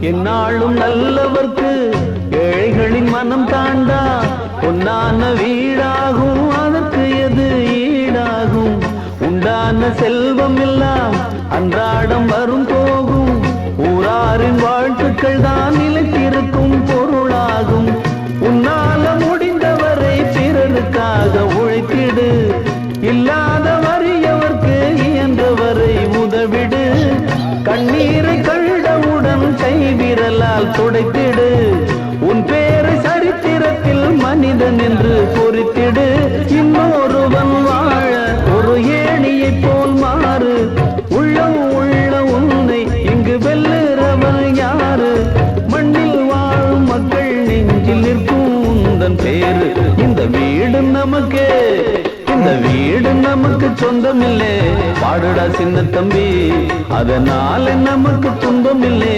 என்னாலும் நல்லவர்க்கு ஏழைகளின் மனம் தாண்டா பொன்னான வீடாகும் அதற்கு எது ஈடாகும் உண்டான செல்வம் எல்லாம் அன்றாடம் வரும் போகும் ஊராரின் வாழ்த்துக்கள் தான் நிலைத்திருக்கும் பொருளாகும் உன்னால முடிந்தவரை பிறருக்காக உழைத்திடு இல்லாத வறியவர்க்கு இயன்றவரை உதவிடு கண்ணீரை கண்டவுடன் கைவிரலால் துடைத்திடு உன் பேரை சரித்திரத்தில் மனிதன் என்று பொறித்திடு இன்னொருவன் வாழ ஒரு ஏணியை போல் மாறு உள்ளம் உள்ள உன்னை இங்கு வெல்லுறவன் யாரு மண்ணில் வாழும் மக்கள் நெஞ்சில் நிற்கும் உந்தன் பேரு இந்த வீடு நமக்கே இந்த வீடு நமக்கு சொந்தமில்லை பாடுடா சின்ன தம்பி அதனால நமக்கு துன்பமில்லை